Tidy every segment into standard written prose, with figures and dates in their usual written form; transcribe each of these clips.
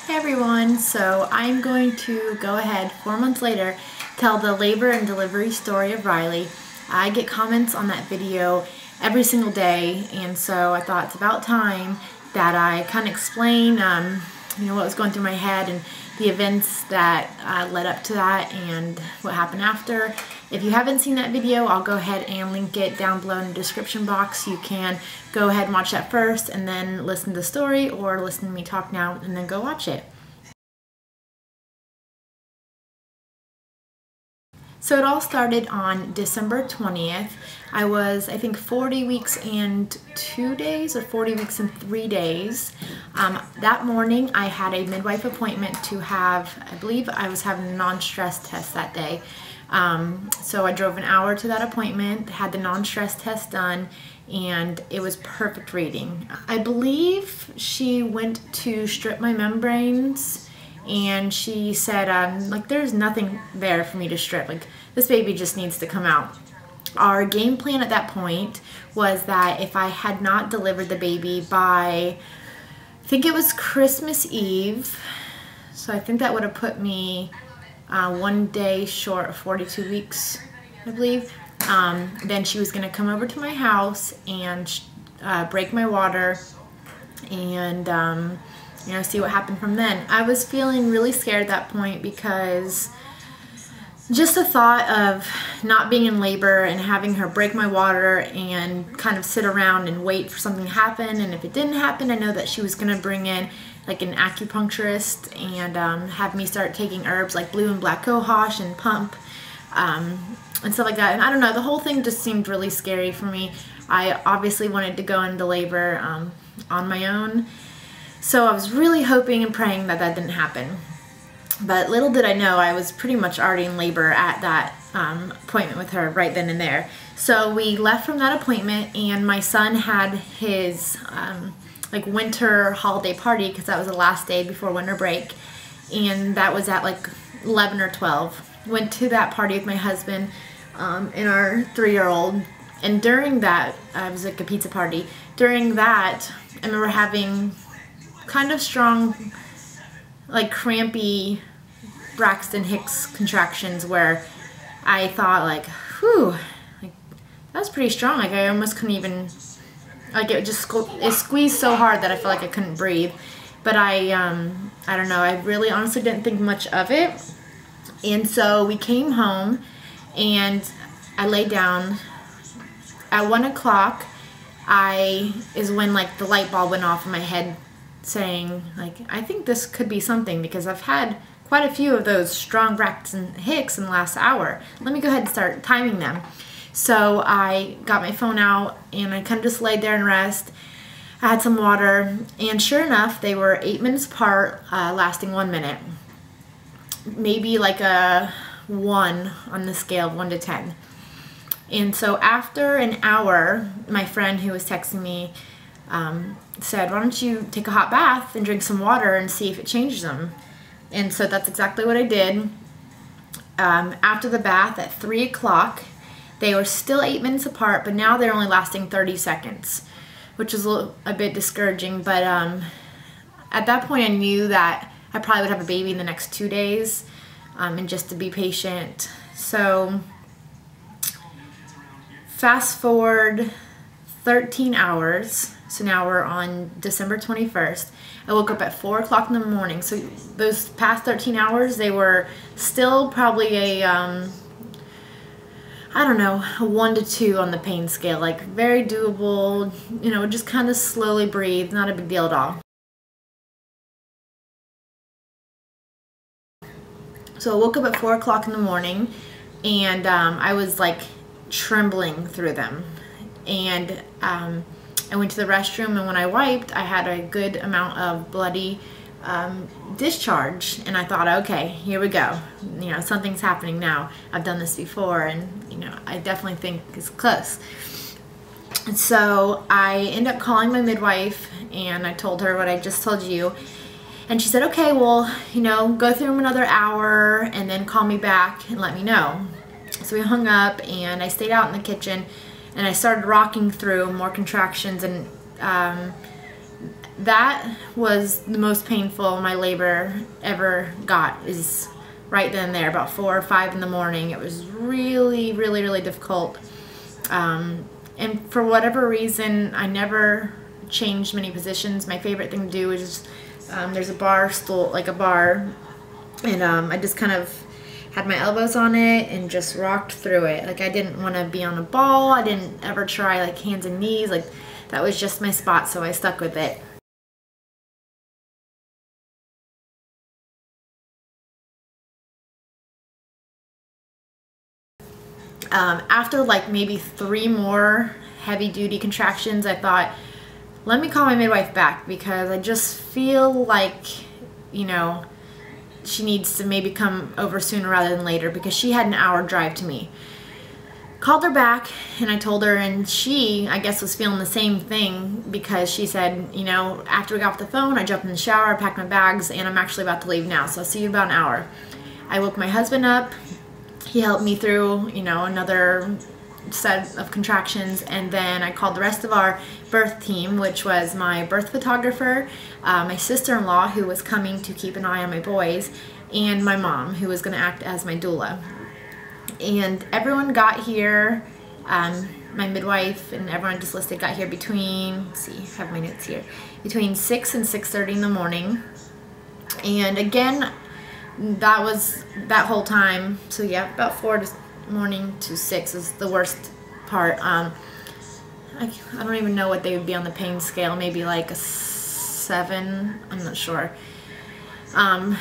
Hey everyone, so I'm going to go ahead 4 months later tell the labor and delivery story of Riley. I get comments on that video every single day, and so I thought it's about time that I kind of explain what was going through my head and the events that led up to that and what happened after. If you haven't seen that video, I'll go ahead and link it down below in the description box. You can go ahead and watch that first and then listen to the story, or listen to me talk now and then go watch it. So it all started on December 20th. I was, I think, 40 weeks and 2 days or 40 weeks and 3 days. That morning I had a midwife appointment to have, I believe I was having a non-stress test that day. So I drove an hour to that appointment, had the non-stress test done, and it was perfect reading. I believe she went to strip my membranes, and she said, there's nothing there for me to strip. Like, this baby just needs to come out. Our game plan at that point was that if I had not delivered the baby by, I think it was Christmas Eve, so I think that would have put me 1 day short of 42 weeks, I believe. Then she was gonna come over to my house and break my water and see what happened from then. I was feeling really scared at that point because just the thought of not being in labor and having her break my water and kind of sit around and wait for something to happen, and if it didn't happen, I know that she was gonna bring in like an acupuncturist and have me start taking herbs like blue and black cohosh and pump and stuff like that. And I don't know, the whole thing just seemed really scary for me. I obviously wanted to go into labor on my own, so I was really hoping and praying that that didn't happen. But little did I know, I was pretty much already in labor at that appointment with her right then and there. So we left from that appointment, and my son had his winter holiday party, because that was the last day before winter break, and that was at like 11 or 12. Went to that party with my husband and our 3-year-old, and during that, it was like a pizza party. During that, I remember having kind of strong, like crampy Braxton Hicks contractions where I thought like, whew, like that was pretty strong. Like I almost couldn't even, like it squeezed so hard that I felt like I couldn't breathe. But I don't know, I really honestly didn't think much of it. And so we came home and I laid down. At 1 o'clock is when like the light bulb went off in my head, saying like, I think this could be something, because I've had quite a few of those strong Braxton Hicks in the last hour. Let me go ahead and start timing them. So I got my phone out and I kind of just laid there and rest. I had some water, and sure enough, they were 8 minutes apart, lasting 1 minute. Maybe like a 1 on the scale of 1 to 10. And so after an hour, my friend who was texting me said, why don't you take a hot bath and drink some water and see if it changes them. And so that's exactly what I did. After the bath at 3 o'clock, they were still 8 minutes apart, but now they're only lasting 30 seconds, which is a bit discouraging. But at that point I knew that I probably would have a baby in the next 2 days, and just to be patient. So fast forward 13 hours. So now we're on December 21st. I woke up at 4 o'clock in the morning. So those past 13 hours, they were still probably a, I don't know, a 1 to 2 on the pain scale. Like very doable, just kind of slowly breathe, not a big deal at all. So I woke up at 4 o'clock in the morning, and I was like trembling through them. And I went to the restroom, and when I wiped, I had a good amount of bloody discharge, and I thought, okay, here we go. Something's happening now. I've done this before, and I definitely think it's close. And so I ended up calling my midwife, and I told her what I just told you, and she said, okay, well, go through them another hour, and then call me back and let me know. So we hung up, and I stayed out in the kitchen, and I started rocking through more contractions, and that was the most painful my labor ever got, is right then and there, about 4 or 5 in the morning. It was really, really, really difficult. And for whatever reason, I never changed many positions. My favorite thing to do is just, there's a bar stool, like a bar, and I just kind of had my elbows on it and just rocked through it. Like, I didn't want to be on a ball. I didn't ever try like hands and knees. Like, that was just my spot, so I stuck with it. After like maybe 3 more heavy duty contractions, I thought, let me call my midwife back, because I just feel like, you know, she needs to maybe come over sooner rather than later, because she had an hour drive to me. Called her back and I told her, and she, I guess, was feeling the same thing, because she said, you know, after we got off the phone, I jumped in the shower, I packed my bags, and I'm actually about to leave now, so I'll see you in about an hour. I woke my husband up. He helped me through, you know, another set of contractions, and then I called the rest of our birth team, which was my birth photographer, my sister-in-law, who was coming to keep an eye on my boys, and my mom, who was going to act as my doula. And everyone got here, my midwife and everyone just listed got here between, let's see, I have my notes here, between 6 and 6:30 in the morning. And again, that was that whole time. So yeah, about 4 morning to 6 is the worst part. I don't even know what they would be on the pain scale. Maybe like a 7. I'm not sure. And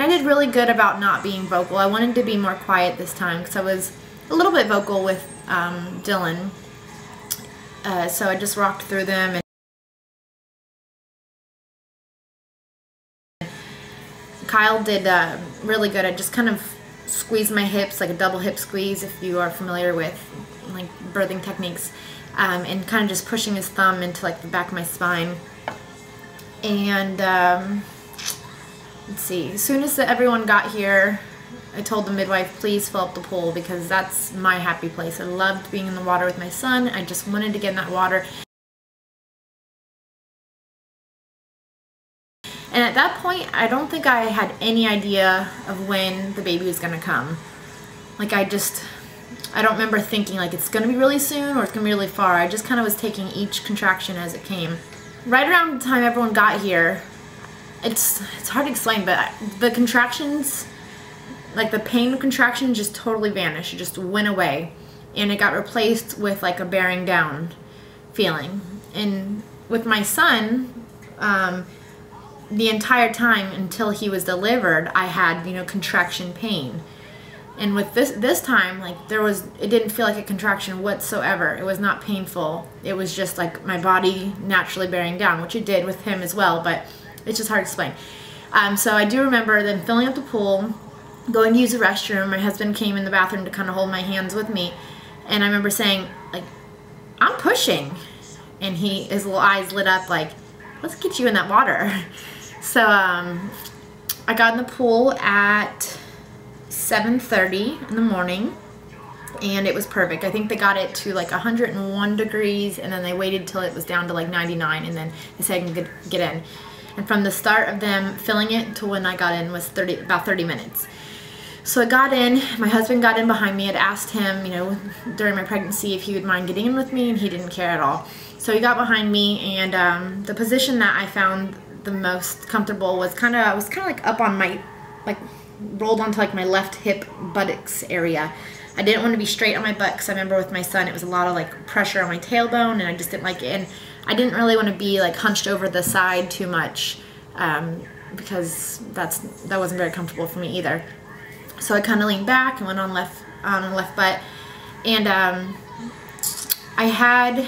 I did really good about not being vocal. I wanted to be more quiet this time, because I was a little bit vocal with Dylan. So I just rocked through them. And Kyle did really good. I just kind of squeezed my hips, like a double hip squeeze, if you are familiar with like birthing techniques, and kind of just pushing his thumb into like the back of my spine. And let's see, as soon as everyone got here, I told the midwife, please fill up the pool, because that's my happy place. I loved being in the water with my son. I just wanted to get in that water. And at that point, I don't think I had any idea of when the baby was going to come. Like, I don't remember thinking like it's going to be really soon or it's going to be really far. I just kind of was taking each contraction as it came. Right around the time everyone got here, it's hard to explain, but the contractions, like the pain of contraction, just totally vanished. It just went away, and it got replaced with like a bearing down feeling. And with my son, the entire time until he was delivered, I had, you know, contraction pain. And with this time, like, it didn't feel like a contraction whatsoever. It was not painful. It was just like my body naturally bearing down, which it did with him as well, but it's just hard to explain. So I do remember then filling up the pool, going to use the restroom. My husband came in the bathroom to kind of hold my hands with me, and I remember saying, like, I'm pushing. And his little eyes lit up like, let's get you in that water. So I got in the pool at 7:30 in the morning, and it was perfect. I think they got it to like 101 degrees, and then they waited till it was down to like 99, and then they said I can get in. And from the start of them filling it to when I got in was about 30 minutes. So I got in, my husband got in behind me. I'd asked him, you know, during my pregnancy if he would mind getting in with me, and he didn't care at all. So he got behind me, and the position that I found the most comfortable was I was kind of like up on my, like, rolled onto like my left hip buttocks area. I didn't want to be straight on my butt, because I remember with my son it was a lot of like pressure on my tailbone, and I just didn't like it. And I didn't really want to be like hunched over the side too much, because that wasn't very comfortable for me either. So I kind of leaned back and went on left butt, and I had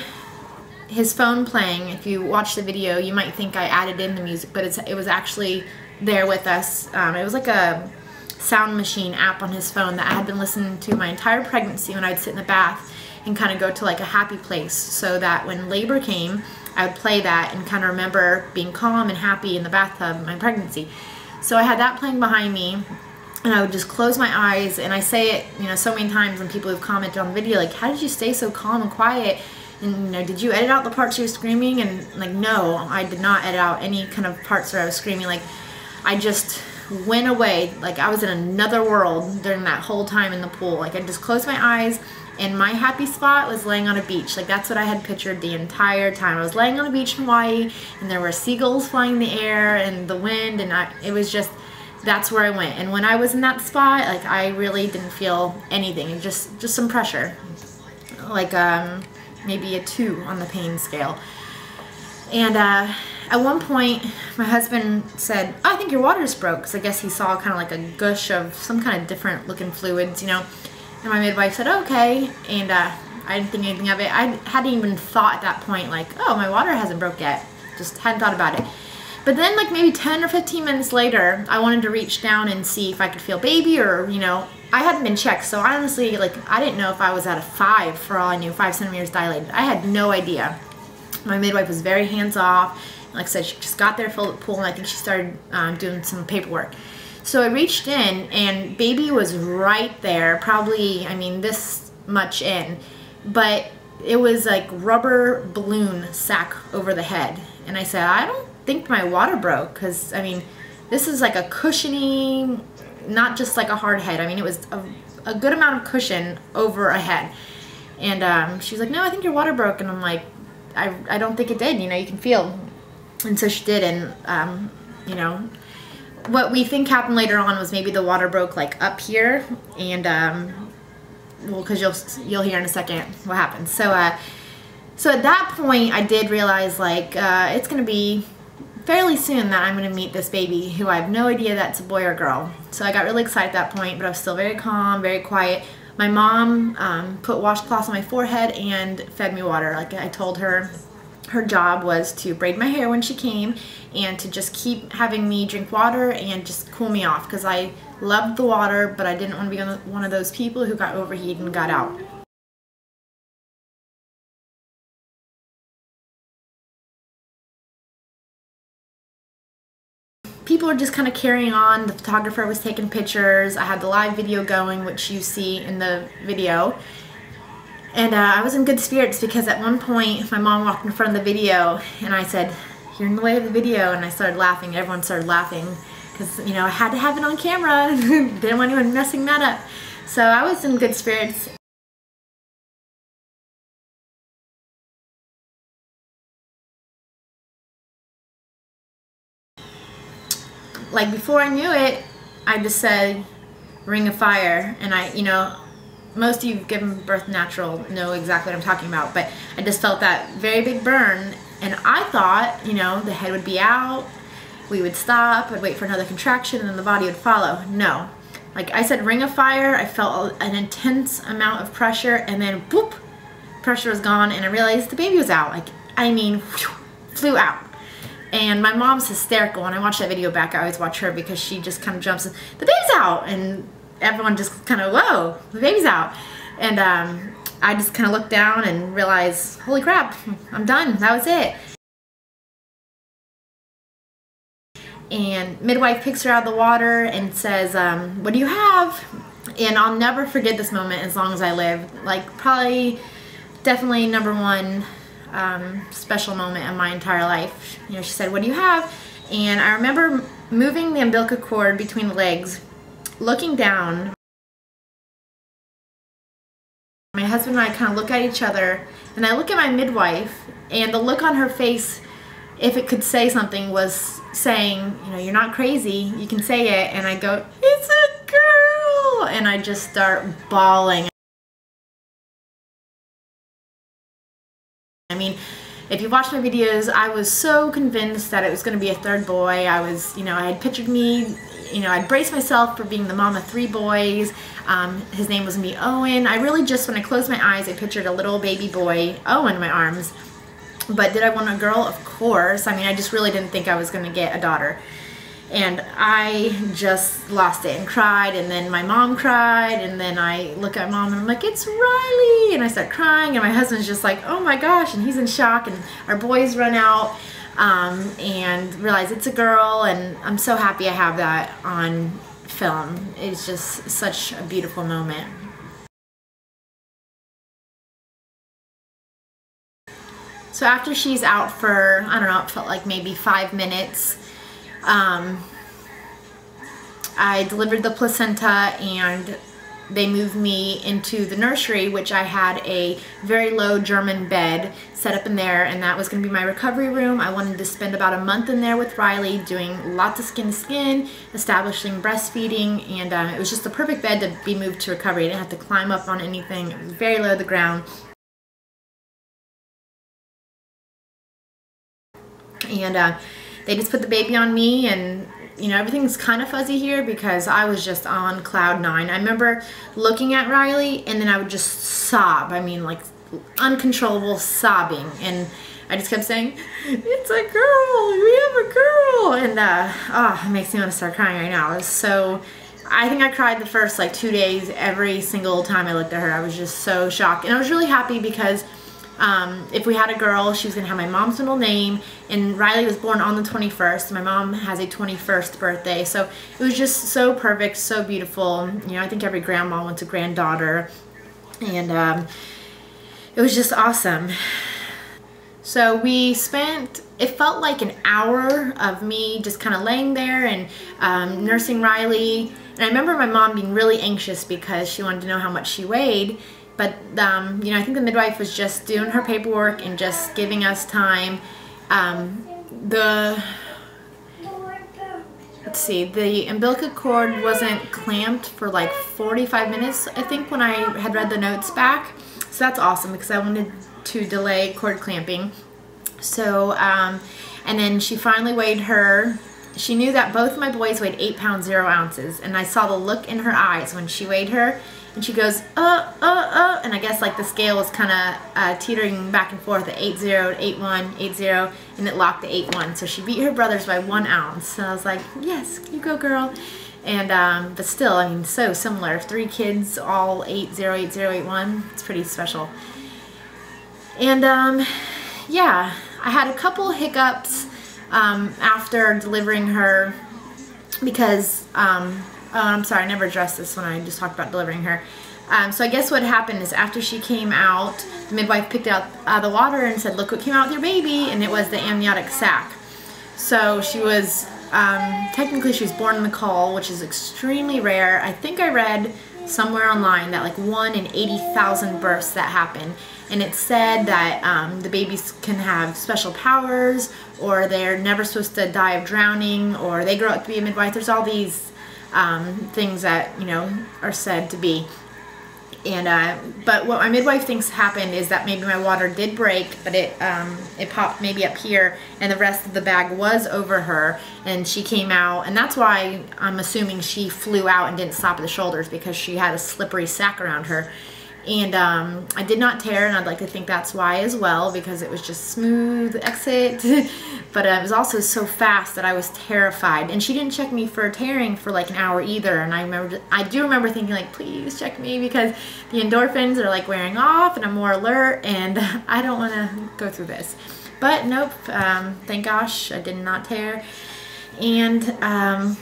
his phone playing. If you watch the video, you might think I added in the music, but it was actually there with us. It was like a sound machine app on his phone that I had been listening to my entire pregnancy when I'd sit in the bath and kind of go to like a happy place, so that when labor came, I would play that and kind of remember being calm and happy in the bathtub in my pregnancy. So I had that playing behind me, and I would just close my eyes, and I say it, you know, so many times when people have commented on the video, like, how did you stay so calm and quiet? And, you know, did you edit out the parts you were screaming? And like, no, I did not edit out any kind of parts where I was screaming. Like, I just went away. Like, I was in another world during that whole time in the pool. Like, I just closed my eyes, and my happy spot was laying on a beach. Like, that's what I had pictured the entire time. I was laying on a beach in Hawaii, and there were seagulls flying in the air and the wind, and it was just, that's where I went. And when I was in that spot, like, I really didn't feel anything, just some pressure. Like, maybe a 2 on the pain scale. And at one point, my husband said, oh, I think your water's broke, because I guess he saw kind of like a gush of some kind of different looking fluids, you know. And my midwife said, oh, okay. And I didn't think anything of it. I hadn't even thought at that point, like, oh, my water hasn't broke yet. Just hadn't thought about it. But then, like, maybe 10 or 15 minutes later, I wanted to reach down and see if I could feel baby, or, you know, I hadn't been checked. So honestly, like, I didn't know if I was at a 5 for all I knew, 5 centimeters dilated. I had no idea. My midwife was very hands-off. Like I said, she just got there, filled the pool, and I think she started doing some paperwork. So I reached in, and baby was right there, probably, I mean, this much in, but it was like rubber balloon sack over the head. And I said, I don't think my water broke, because, I mean, this is like a cushiony, not just like a hard head. I mean, it was a good amount of cushion over a head. And she was like, no, I think your water broke. And I'm like, I don't think it did, you know, you can feel. And so she did, and, you know, what we think happened later on was maybe the water broke like up here, and well, because you'll hear in a second what happened. So so at that point, I did realize, like, it's gonna be fairly soon that I'm gonna meet this baby, who I have no idea that's a boy or girl. So I got really excited at that point, but I was still very calm, very quiet. My mom put washcloths on my forehead and fed me water. Like I told her, her job was to braid my hair when she came and to just keep having me drink water and just cool me off, because I loved the water, but I didn't want to be one of those people who got overheated and got out. People were just kind of carrying on. The photographer was taking pictures. I had the live video going, which you see in the video. And I was in good spirits, because at one point my mom walked in front of the video and I said, you're in the way of the video, and I started laughing. Everyone started laughing because, you know, I had to have it on camera. Didn't want anyone messing that up. So I was in good spirits. Like, before I knew it, I just said, ring of fire. And you know, most of you who've given birth natural know exactly what I'm talking about, but I just felt that very big burn, and I thought, you know, the head would be out, we would stop, I'd wait for another contraction, and then the body would follow. No. Like I said, ring of fire, I felt an intense amount of pressure, and then boop, pressure was gone, and I realized the baby was out. Like, I mean, flew out. And my mom's hysterical. When I watch that video back, I always watch her, because she just kind of jumps, the baby's out, and everyone just kind of, whoa, the baby's out. And I just kind of looked down and realized, holy crap, I'm done. That was it. And midwife picks her out of the water and says, what do you have? And I'll never forget this moment as long as I live. Like, probably, definitely #1 special moment in my entire life. You know, she said, what do you have? And I remember moving the umbilical cord between the legs, looking down. My husband and I kind of look at each other, and I look at my midwife, and the look on her face, if it could say something, was saying, you know, you're not crazy, you can say it. And I go, it's a girl, and I just start bawling. I mean, if you watch my videos, I was so convinced that it was going to be a 3rd boy. I was, you know, I had pictured me, you know, I'd braced myself for being the mom of 3 boys. His name was going to be Owen. I really just, when I closed my eyes, I pictured a little baby boy, Owen, in my arms. But did I want a girl? Of course. I mean, I just really didn't think I was going to get a daughter. And I just lost it and cried, and then my mom cried, and then I look at mom and I'm like, it's Riley, and I start crying, and my husband's just like, oh my gosh, and he's in shock, and our boys run out and realize it's a girl, and I'm so happy I have that on film. It's just such a beautiful moment. So after she's out for, I don't know, it felt like maybe 5 minutes, I delivered the placenta and they moved me into the nursery, which I had a very low German bed set up in there, and that was going to be my recovery room. I wanted to spend about a month in there with Riley doing lots of skin to skin, establishing breastfeeding, and it was just the perfect bed to be moved to recovery. I didn't have to climb up on anything. It was very low to the ground. And they just put the baby on me, and you know, everything's kind of fuzzy here because I was just on cloud 9. I remember looking at Riley and then I would just sob. I mean, like uncontrollable sobbing, and I just kept saying, "It's a girl, we have a girl," and oh, it makes me want to start crying right now. So I think I cried the first like 2 days every single time I looked at her. I was just so shocked, and I was really happy because if we had a girl, she was going to have my mom's middle name, and Riley was born on the 21st. My mom has a 21st birthday, so it was just so perfect, so beautiful. You know, I think every grandma wants a granddaughter, and it was just awesome. So we spent, it felt like an hour of me just kind of laying there and nursing Riley. And I remember my mom being really anxious because she wanted to know how much she weighed. But, you know, I think the midwife was just doing her paperwork and just giving us time. Let's see, the umbilical cord wasn't clamped for like 45 minutes, I think, when I had read the notes back. So that's awesome because I wanted to delay cord clamping. So, and then she finally weighed her. She knew that both my boys weighed 8 pounds 0 ounces, and I saw the look in her eyes when she weighed her. And she goes, and I guess like the scale was kind of teetering back and forth at 8-0, 8-1, 8-0, and it locked at 8-1. So she beat her brothers by 1 ounce. So I was like, yes, you go, girl. And, but still, I mean, so similar. 3 kids, all 8-0, 8-0, 8-1. It's pretty special. And, yeah, I had a couple hiccups after delivering her because, oh, I'm sorry, I never addressed this when I just talked about delivering her. So I guess what happened is after she came out, the midwife picked out the water and said, "Look what came out with your baby," and it was the amniotic sac. So she was, technically she was born in the caul, which is extremely rare. I think I read somewhere online that like 1 in 80,000 births that happen. And it said that the babies can have special powers, or they're never supposed to die of drowning, or they grow up to be a midwife. There's all these things that, you know, are said to be. And but what my midwife thinks happened is that maybe my water did break, but it popped maybe up here, and the rest of the bag was over her, and she came out, and that's why I'm assuming she flew out and didn't stop at the shoulders, because she had a slippery sac around her. And I did not tear, and I'd like to think that's why as well, because it was just smooth exit. But it was also so fast that I was terrified. And she didn't check me for tearing for like an hour either. And I do remember thinking like, please check me, because the endorphins are like wearing off and I'm more alert, and I don't want to go through this. But nope, thank gosh I did not tear. And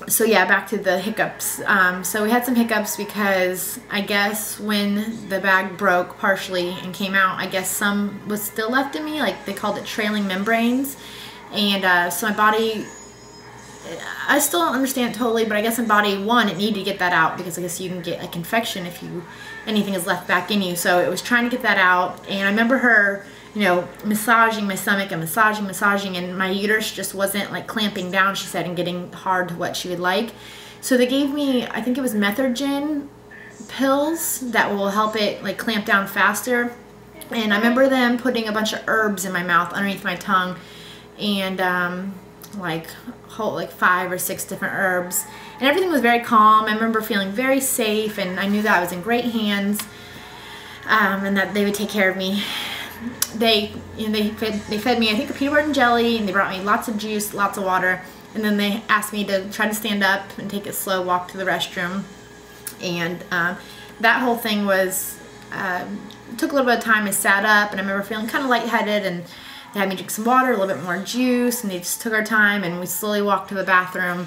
so yeah, back to the hiccups. So we had some hiccups because I guess when the bag broke partially and came out, I guess some was still left in me, like they called it trailing membranes. And so my body, I still don't understand it totally, but I guess in body one, it needed to get that out, because I guess you can get like infection if anything is left back in you. So it was trying to get that out, and I remember her, you know, massaging my stomach and massaging, and my uterus just wasn't like clamping down, she said, and getting hard to what she would like. So they gave me, I think it was Methergin pills that will help it like clamp down faster. And I remember them putting a bunch of herbs in my mouth underneath my tongue, and like 5 or 6 different herbs, and everything was very calm. I remember feeling very safe, and I knew that I was in great hands, and that they would take care of me. They fed me, I think, a peanut butter and jelly, and they brought me lots of juice, lots of water, and then they asked me to try to stand up and take a slow walk to the restroom. And that whole thing was, took a little bit of time. I sat up, and I remember feeling kind of lightheaded, and they had me drink some water, a little bit more juice, and they just took our time, and we slowly walked to the bathroom.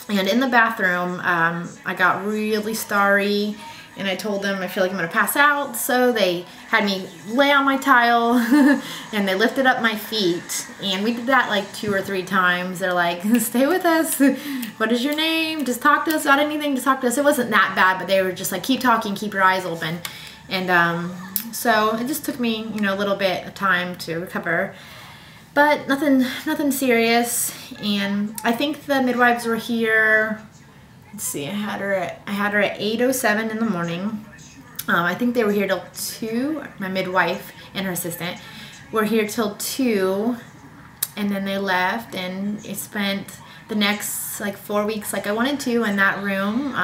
And in the bathroom, I got really starry, and I told them I feel like I'm gonna pass out, so they had me lay on my tile and they lifted up my feet, and we did that like 2 or 3 times. They're like, stay with us, what is your name, just talk to us about anything, just talk to us. It wasn't that bad, but they were just like, keep talking, keep your eyes open. And so it just took me, you know, a little bit of time to recover, but nothing serious. And I think the midwives were here. Let's see, I had her at 8:07 in the morning. I think they were here till 2. My midwife and her assistant were here till 2, and then they left, and I spent the next like 4 weeks like I wanted to in that room,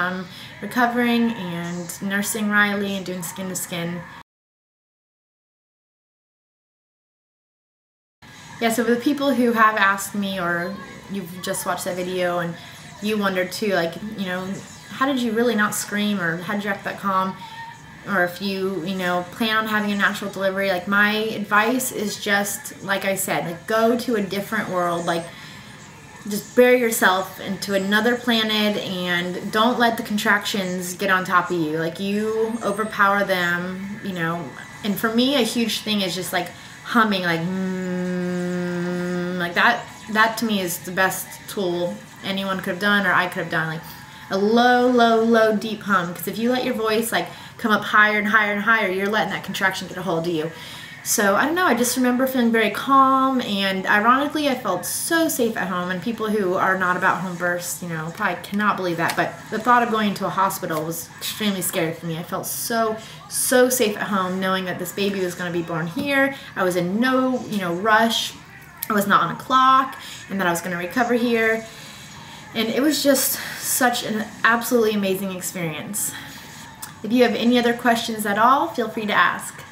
recovering and nursing Riley and doing skin to skin. Yeah, so for the people who have asked me, or you've just watched that video and you wondered too, like, you know, how did you really not scream, or how did you act that calm, or if you know, plan on having a natural delivery, like my advice is just, like I said, like go to a different world, like just bury yourself into another planet and don't let the contractions get on top of you. Like you overpower them, you know. And for me, a huge thing is just like humming, like that to me is the best tool anyone could have done, or I could have done, like a low deep hum, because if you let your voice like come up higher and higher and higher, you're letting that contraction get a hold of you. So I don't know, I just remember feeling very calm, and ironically I felt so safe at home. And people who are not about home births, you know, probably cannot believe that, but the thought of going into a hospital was extremely scary for me. I felt so safe at home knowing that this baby was going to be born here. I was in no, you know, rush. I was not on a clock, and that I was going to recover here. And it was just such an absolutely amazing experience. If you have any other questions at all, feel free to ask.